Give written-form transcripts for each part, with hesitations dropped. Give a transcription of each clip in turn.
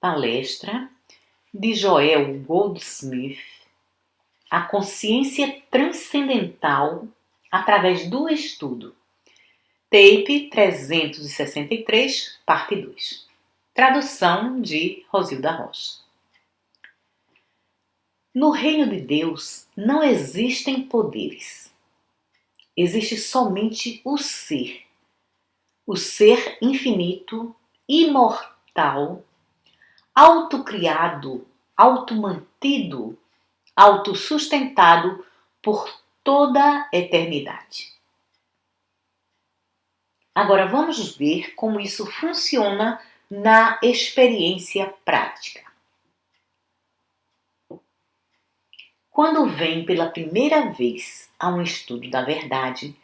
Palestra de Joel Goldsmith, A Consciência Transcendental através do Estudo. Tape 363, parte 2. Tradução de Rosilda Rocha. No reino de Deus não existem poderes. Existe somente o ser infinito, imortal, autocriado, automantido, autossustentado por toda a eternidade. Agora vamos ver como isso funciona na experiência prática. Quando vem pela primeira vez a um estudo da verdade,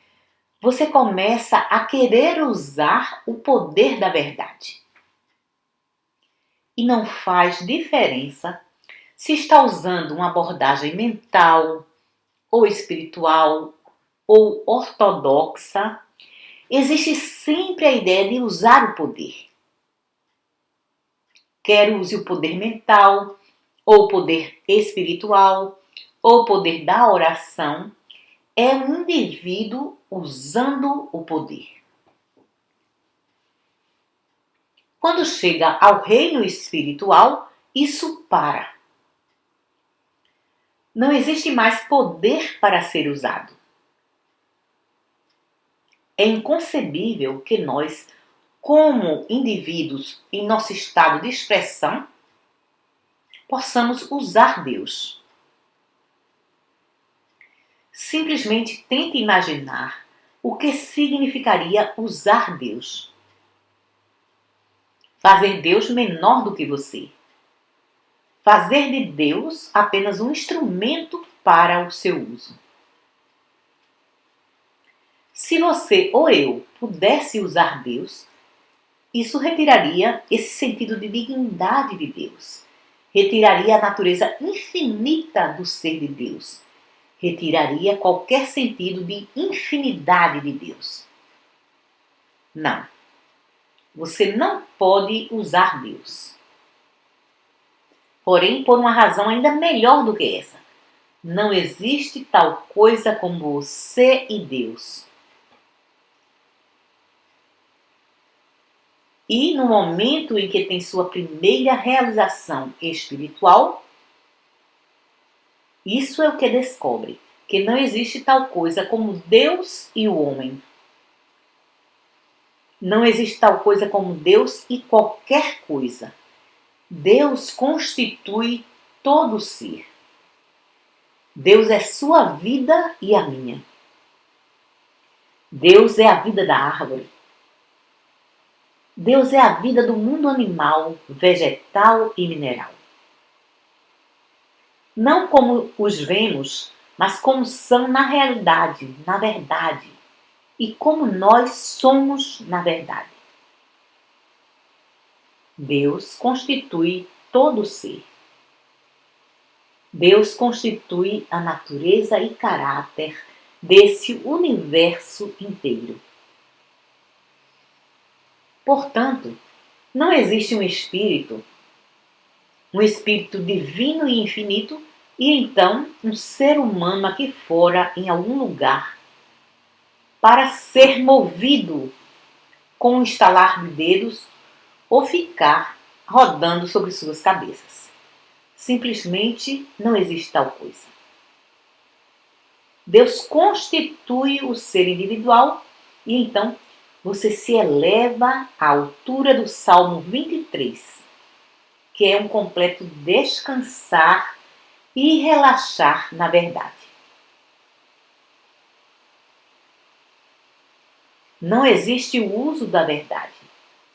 você começa a querer usar o poder da verdade. E não faz diferença se está usando uma abordagem mental, ou espiritual, ou ortodoxa. Existe sempre a ideia de usar o poder. Quer use o poder mental, ou o poder espiritual, ou o poder da oração, é um indivíduo usando o poder. Quando chega ao reino espiritual, isso para. Não existe mais poder para ser usado. É inconcebível que nós, como indivíduos em nosso estado de expressão, possamos usar Deus. Simplesmente tente imaginar o que significaria usar Deus. Fazer Deus menor do que você. Fazer de Deus apenas um instrumento para o seu uso. Se você ou eu pudesse usar Deus, isso retiraria esse sentido de dignidade de Deus. Retiraria a natureza infinita do ser de Deus. Retiraria qualquer sentido de infinidade de Deus. Não. Você não pode usar Deus. Porém, por uma razão ainda melhor do que essa. Não existe tal coisa como você e Deus. E no momento em que tem sua primeira realização espiritual, isso é o que descobre, que não existe tal coisa como Deus e o homem. Não existe tal coisa como Deus e qualquer coisa. Deus constitui todo ser. Deus é sua vida e a minha. Deus é a vida da árvore. Deus é a vida do mundo animal, vegetal e mineral. Não como os vemos, mas como são na realidade, na verdade. E como nós somos na verdade. Deus constitui todo o ser. Deus constitui a natureza e caráter desse universo inteiro. Portanto, não existe um espírito divino e infinito, e então um ser humano aqui fora, em algum lugar, para ser movido com um estalar de dedos ou ficar rodando sobre suas cabeças. Simplesmente não existe tal coisa. Deus constitui o ser individual e então você se eleva à altura do Salmo 23, que é um completo descansar e relaxar na verdade. Não existe o uso da verdade,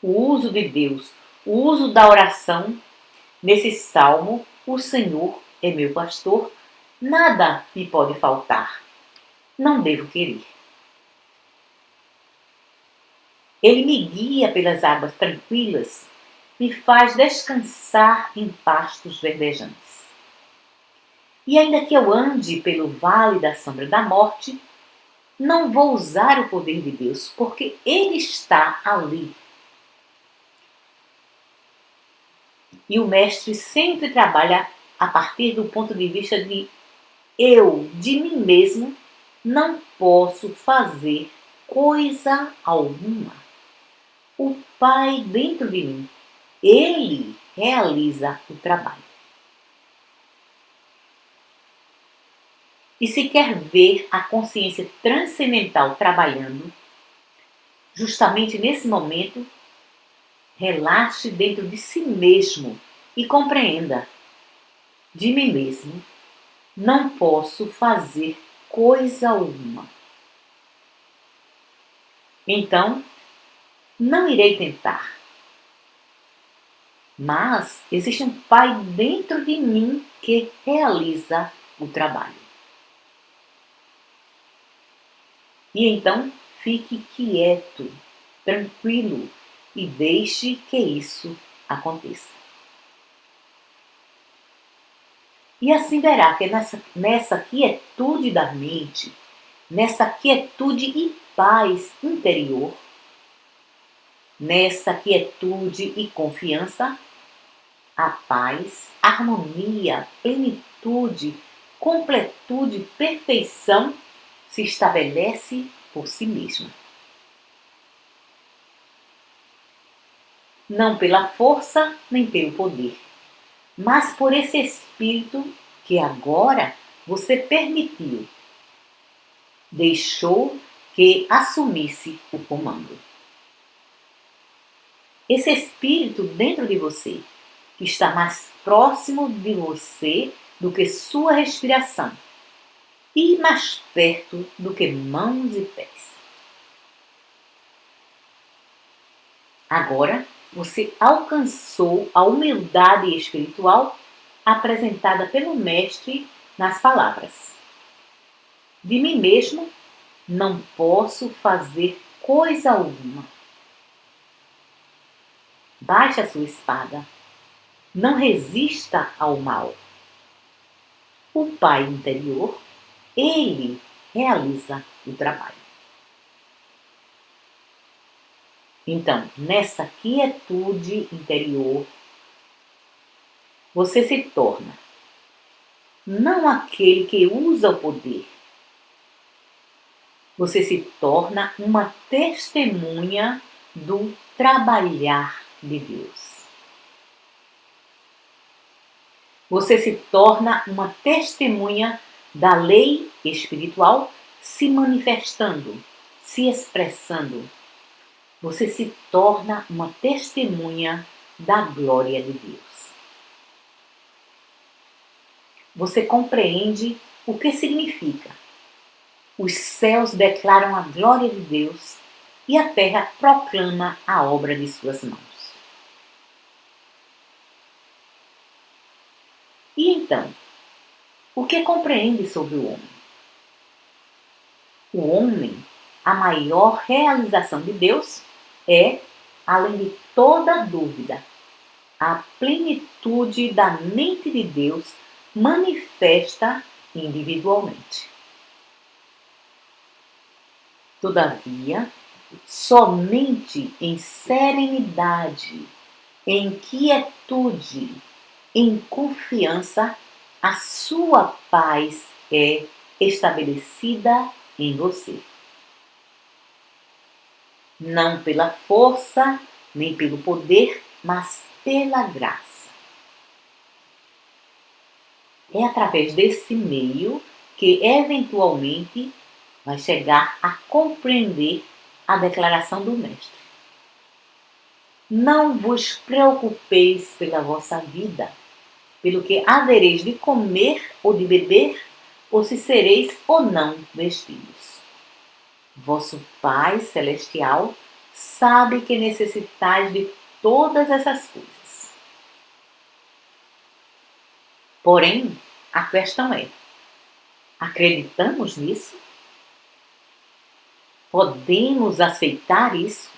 o uso de Deus, o uso da oração. Nesse salmo, o Senhor é meu pastor, nada me pode faltar, não devo querer. Ele me guia pelas águas tranquilas, me faz descansar em pastos verdejantes. E ainda que eu ande pelo vale da sombra da morte, não vou usar o poder de Deus, porque Ele está ali. E o mestre sempre trabalha a partir do ponto de vista de eu, de mim mesmo, não posso fazer coisa alguma. O Pai dentro de mim, ele realiza o trabalho. E se quer ver a consciência transcendental trabalhando, justamente nesse momento, relaxe dentro de si mesmo e compreenda: de mim mesmo não posso fazer coisa alguma. Então, não irei tentar. Mas existe um Pai dentro de mim que realiza o trabalho. E então, fique quieto, tranquilo e deixe que isso aconteça. E assim verá que nessa quietude da mente, nessa quietude e paz interior, nessa quietude e confiança, a paz, harmonia, plenitude, completude, perfeição se estabelece por si mesma. Não pela força nem pelo poder, mas por esse espírito que agora você permitiu, deixou que assumisse o comando. Esse espírito dentro de você, que está mais próximo de você do que sua respiração e mais perto do que mãos e pés. Agora você alcançou a humildade espiritual apresentada pelo Mestre nas palavras: de mim mesmo não posso fazer coisa alguma. Baixe a sua espada. Não resista ao mal. O Pai interior, ele realiza o trabalho. Então, nessa quietude interior, você se torna não aquele que usa o poder. Você se torna uma testemunha do trabalhar de Deus. Você se torna uma testemunha da lei espiritual se manifestando, se expressando. Você se torna uma testemunha da glória de Deus. Você compreende o que significa. Os céus declaram a glória de Deus e a terra proclama a obra de suas mãos. E então, o que compreende sobre o homem? O homem, a maior realização de Deus, é, além de toda dúvida, a plenitude da mente de Deus manifesta individualmente. Todavia, somente em serenidade, em quietude, em confiança, a sua paz é estabelecida em você. Não pela força, nem pelo poder, mas pela graça. É através desse meio que, eventualmente, vai chegar a compreender a declaração do Mestre. Não vos preocupeis pela vossa vida, pelo que havereis de comer ou de beber, ou se sereis ou não vestidos. Vosso Pai Celestial sabe que necessitais de todas essas coisas. Porém, a questão é: acreditamos nisso? Podemos aceitar isso?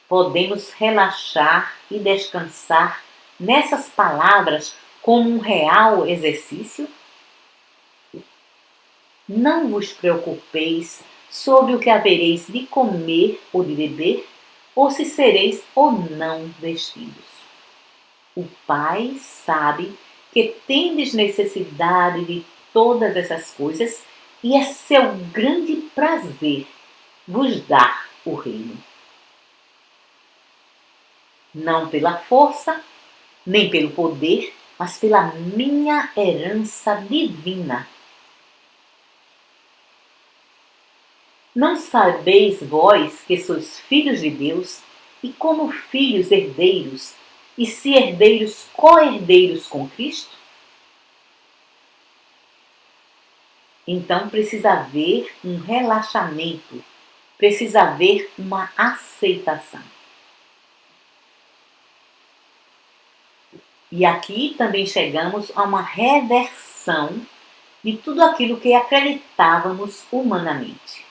Podemos relaxar e descansar nessas palavras como um real exercício? Não vos preocupeis sobre o que havereis de comer ou de beber, ou se sereis ou não vestidos. O Pai sabe que tendes necessidade de todas essas coisas e é seu grande prazer vos dar o reino. Não pela força, nem pelo poder, mas pela minha herança divina. Não sabeis vós que sois filhos de Deus, e como filhos herdeiros, e se herdeiros, co-herdeiros com Cristo? Então precisa haver um relaxamento, precisa haver uma aceitação. E aqui também chegamos a uma reversão de tudo aquilo que acreditávamos humanamente.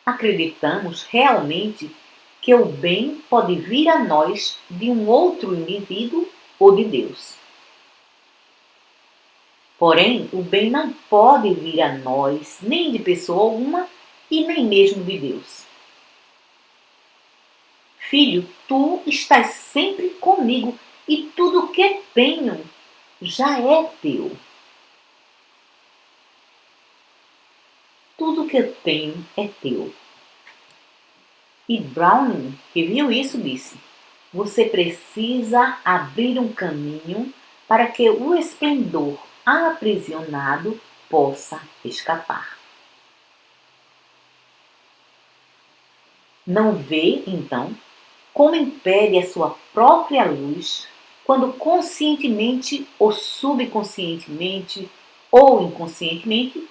Acreditamos realmente que o bem pode vir a nós de um outro indivíduo ou de Deus. Porém, o bem não pode vir a nós nem de pessoa alguma e nem mesmo de Deus. Filho, tu estás sempre comigo e tudo o que tenho já é teu. Tudo que eu tenho é teu. E Browning, que viu isso, disse: você precisa abrir um caminho para que o esplendor aprisionado possa escapar. Não vê, então, como impede a sua própria luz quando conscientemente ou subconscientemente ou inconscientemente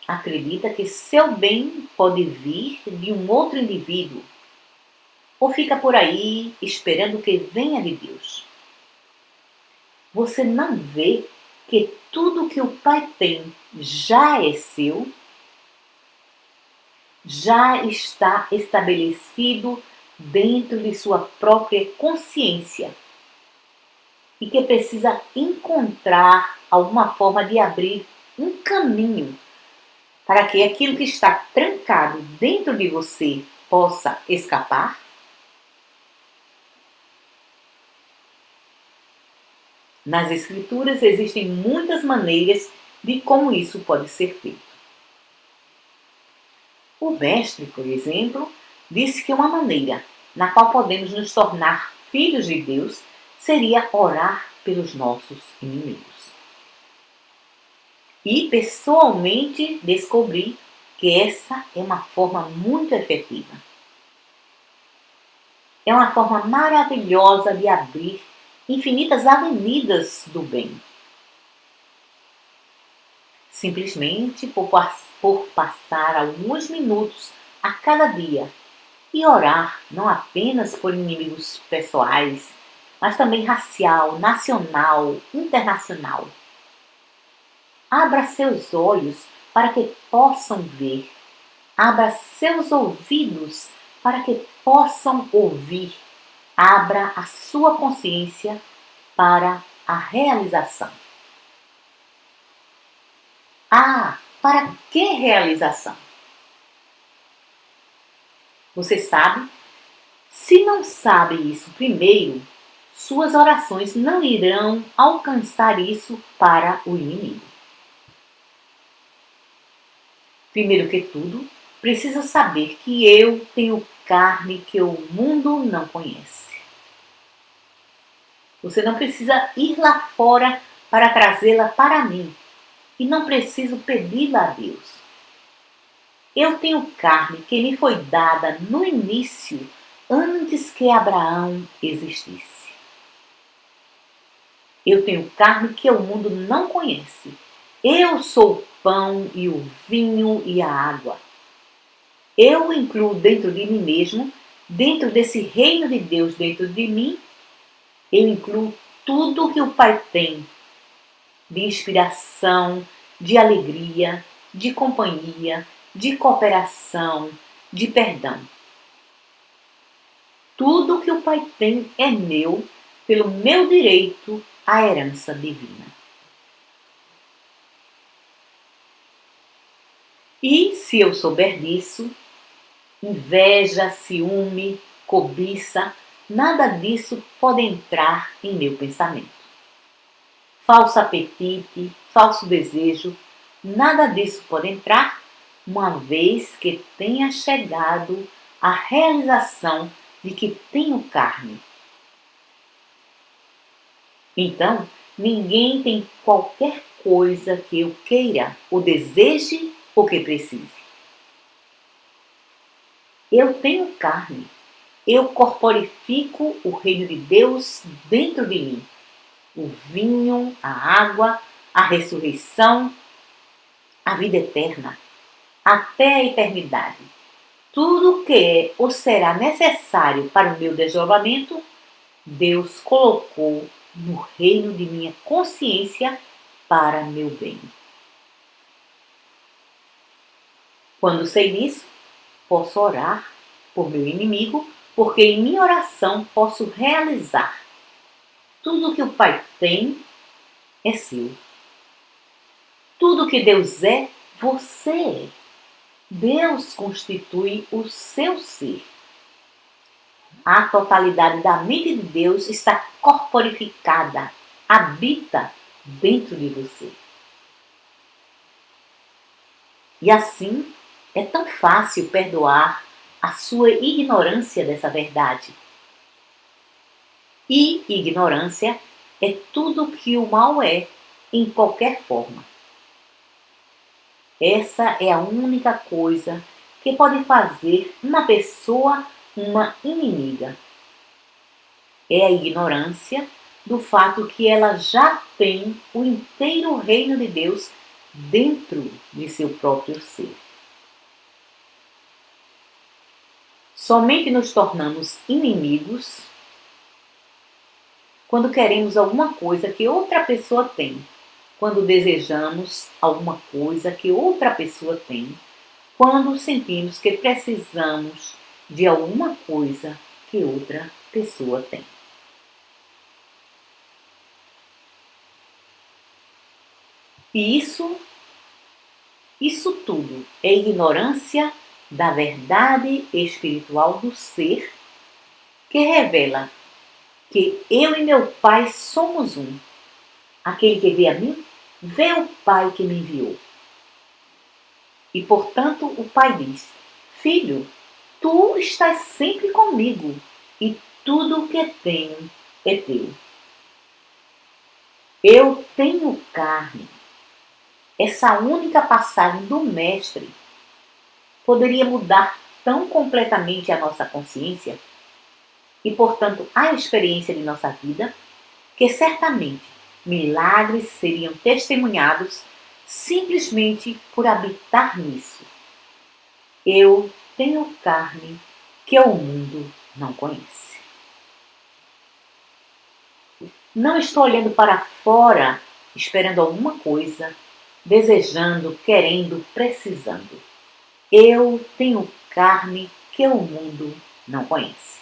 acredita que seu bem pode vir de um outro indivíduo ou fica por aí esperando que venha de Deus? Você não vê que tudo que o Pai tem já é seu? Já está estabelecido dentro de sua própria consciência e que precisa encontrar alguma forma de abrir um caminho para que aquilo que está trancado dentro de você possa escapar? Nas Escrituras existem muitas maneiras de como isso pode ser feito. O Mestre, por exemplo, disse que uma maneira na qual podemos nos tornar filhos de Deus seria orar pelos nossos inimigos. E pessoalmente descobri que essa é uma forma muito efetiva. É uma forma maravilhosa de abrir infinitas avenidas do bem. Simplesmente por passar alguns minutos a cada dia e orar não apenas por inimigos pessoais, mas também racial, nacional, internacional. Abra seus olhos para que possam ver. Abra seus ouvidos para que possam ouvir. Abra a sua consciência para a realização. Ah, para que realização? Você sabe? Se não sabe isso primeiro, suas orações não irão alcançar isso para o inimigo. Primeiro que tudo, preciso saber que eu tenho carne que o mundo não conhece. Você não precisa ir lá fora para trazê-la para mim. E não preciso pedi-la a Deus. Eu tenho carne que me foi dada no início, antes que Abraão existisse. Eu tenho carne que o mundo não conhece. Eu sou o pão e o vinho e a água. Eu incluo dentro de mim mesmo, dentro desse reino de Deus dentro de mim, eu incluo tudo que o Pai tem de inspiração, de alegria, de companhia, de cooperação, de perdão. Tudo que o Pai tem é meu, pelo meu direito à herança divina. E se eu souber disso, inveja, ciúme, cobiça, nada disso pode entrar em meu pensamento. Falso apetite, falso desejo, nada disso pode entrar, uma vez que tenha chegado à realização de que tenho carne. Então, ninguém tem qualquer coisa que eu queira, ou deseje, ou que precise. Eu tenho carne. Eu corporifico o reino de Deus dentro de mim. O vinho, a água, a ressurreição, a vida eterna, até a eternidade. Tudo que é ou será necessário para o meu desdobramento, Deus colocou no reino de minha consciência para meu bem. Quando sei disso, posso orar por meu inimigo, porque em minha oração posso realizar. Tudo que o Pai tem é seu. Tudo que Deus é, você é. Deus constitui o seu ser. A totalidade da mente de Deus está corporificada, habita dentro de você. E assim, é tão fácil perdoar a sua ignorância dessa verdade. E ignorância é tudo que o mal é, em qualquer forma. Essa é a única coisa que pode fazer uma pessoa uma inimiga. É a ignorância do fato que ela já tem o inteiro reino de Deus dentro de seu próprio ser. Somente nos tornamos inimigos quando queremos alguma coisa que outra pessoa tem, quando desejamos alguma coisa que outra pessoa tem, quando sentimos que precisamos de alguma coisa que outra pessoa tem. E isso tudo é ignorância da verdade espiritual do ser, que revela que eu e meu Pai somos um. Aquele que vê a mim, vê o Pai que me enviou. E, portanto, o Pai diz: Filho, tu estás sempre comigo, e tudo o que tenho é teu. Eu tenho carne. Essa única passagem do Mestre poderia mudar tão completamente a nossa consciência e, portanto, a experiência de nossa vida, que certamente milagres seriam testemunhados simplesmente por habitar nisso. Eu tenho carne que o mundo não conhece. Não estou olhando para fora, esperando alguma coisa, desejando, querendo, precisando. Eu tenho carne que o mundo não conhece.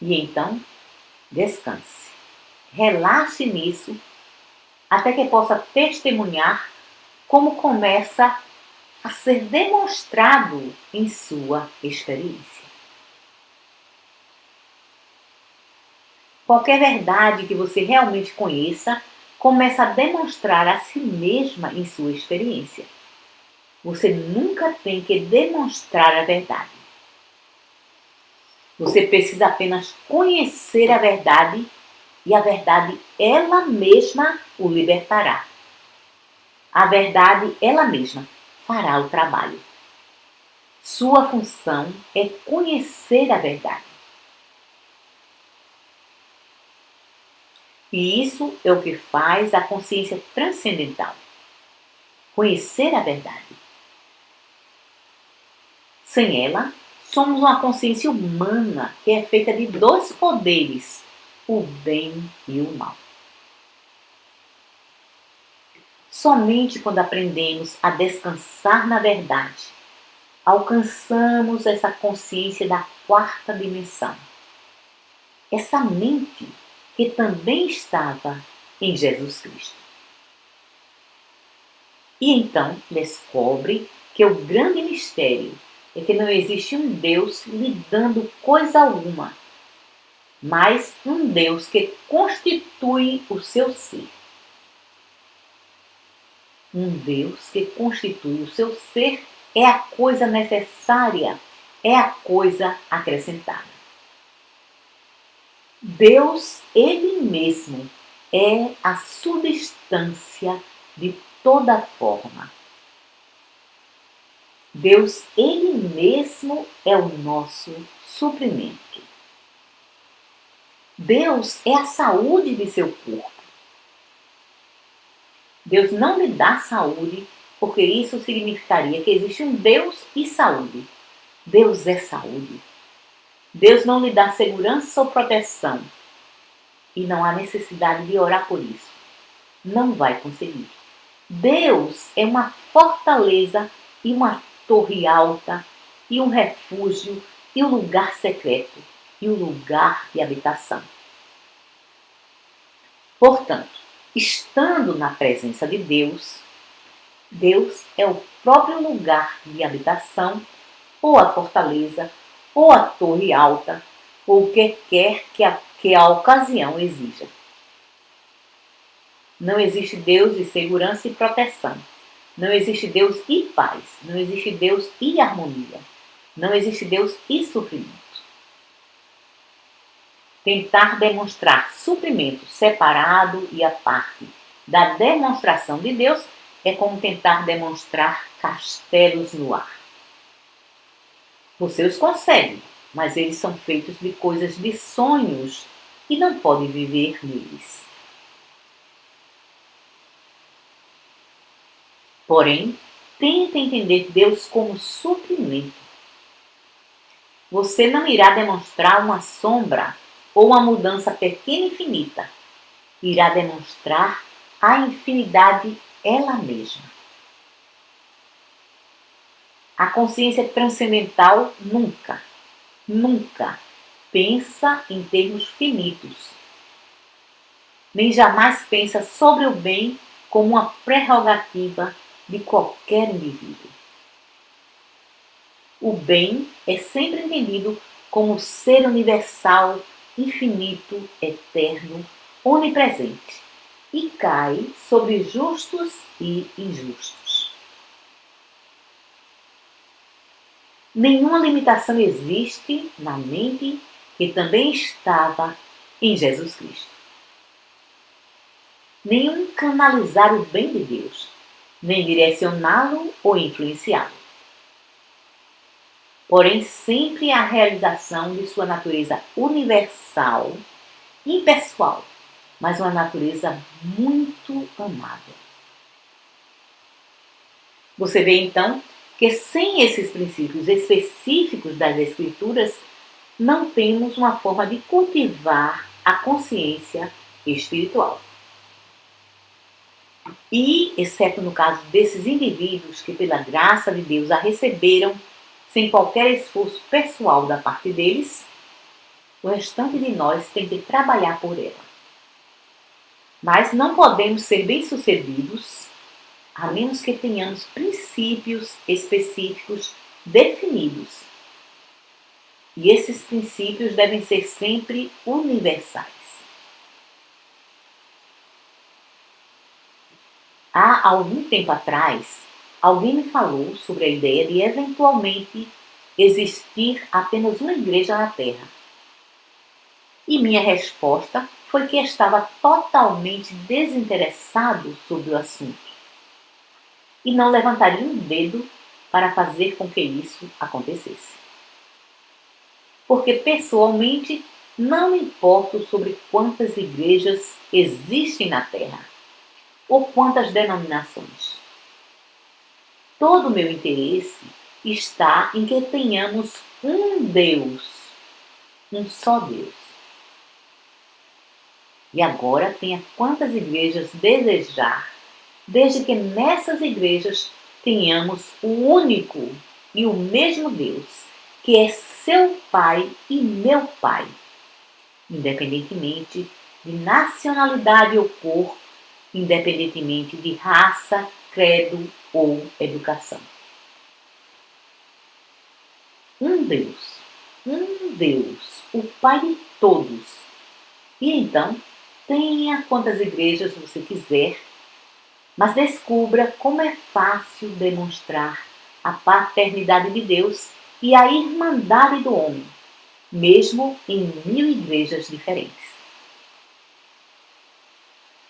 E então, descanse. Relaxe nisso, até que possa testemunhar como começa a ser demonstrado em sua experiência. Qualquer verdade que você realmente conheça, começa a demonstrar a si mesma em sua experiência. Você nunca tem que demonstrar a verdade. Você precisa apenas conhecer a verdade e a verdade ela mesma o libertará. A verdade ela mesma fará o trabalho. Sua função é conhecer a verdade. E isso é o que faz a consciência transcendental. Conhecer a verdade. Sem ela, somos uma consciência humana que é feita de dois poderes, o bem e o mal. Somente quando aprendemos a descansar na verdade, alcançamos essa consciência da quarta dimensão. Essa mente que também estava em Jesus Cristo. E então descobre que o grande mistério é que não existe um Deus lhe dando coisa alguma, mas um Deus que constitui o seu ser. Um Deus que constitui o seu ser é a coisa necessária, é a coisa acrescentada. Deus, Ele mesmo, é a substância de toda forma. Deus, Ele mesmo, é o nosso suprimento. Deus é a saúde de seu corpo. Deus não lhe dá saúde, porque isso significaria que existe um Deus e saúde. Deus é saúde. Deus não lhe dá segurança ou proteção. E não há necessidade de orar por isso. Não vai conseguir. Deus é uma fortaleza e uma torre alta, e um refúgio, e um lugar secreto, e um lugar de habitação. Portanto, estando na presença de Deus, Deus é o próprio lugar de habitação, ou a fortaleza, ou a torre alta, ou o que quer que a ocasião exija. Não existe Deus de segurança e proteção. Não existe Deus e paz. Não existe Deus e harmonia. Não existe Deus e suprimento. Tentar demonstrar suprimento separado e à parte da demonstração de Deus é como tentar demonstrar castelos no ar. Você os consegue, mas eles são feitos de coisas de sonhos e não pode viver neles. Porém, tente entender Deus como suprimento. Você não irá demonstrar uma sombra ou uma mudança pequena e finita. Irá demonstrar a infinidade ela mesma. A consciência transcendental nunca, nunca pensa em termos finitos. Nem jamais pensa sobre o bem como uma prerrogativa de qualquer indivíduo. O bem é sempre entendido como ser universal, infinito, eterno, onipresente, e cai sobre justos e injustos. Nenhuma limitação existe na mente que também estava em Jesus Cristo. Nenhum canalizar o bem de Deus, nem direcioná-lo ou influenciá-lo. Porém, sempre a realização de sua natureza universal, impessoal, mas uma natureza muito amável. Você vê então que sem esses princípios específicos das Escrituras, não temos uma forma de cultivar a consciência espiritual. E, exceto no caso desses indivíduos que pela graça de Deus a receberam sem qualquer esforço pessoal da parte deles, o restante de nós tem que trabalhar por ela. Mas não podemos ser bem-sucedidos a menos que tenhamos princípios específicos definidos. E esses princípios devem ser sempre universais. Há algum tempo atrás, alguém me falou sobre a ideia de eventualmente existir apenas uma igreja na Terra. E minha resposta foi que estava totalmente desinteressado sobre o assunto. E não levantaria um dedo para fazer com que isso acontecesse. Porque pessoalmente não me importo sobre quantas igrejas existem na Terra ou quantas denominações. Todo o meu interesse está em que tenhamos um Deus, um só Deus. E agora tenha quantas igrejas desejar, desde que nessas igrejas tenhamos o único e o mesmo Deus, que é seu Pai e meu Pai, independentemente de nacionalidade ou cor, independentemente de raça, credo ou educação. um Deus, o Pai de todos. E então, tenha quantas igrejas você quiser, mas descubra como é fácil demonstrar a paternidade de Deus e a irmandade do homem, mesmo em 1000 igrejas diferentes.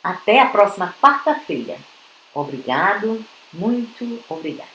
Até a próxima quarta-feira. Obrigado, muito obrigado.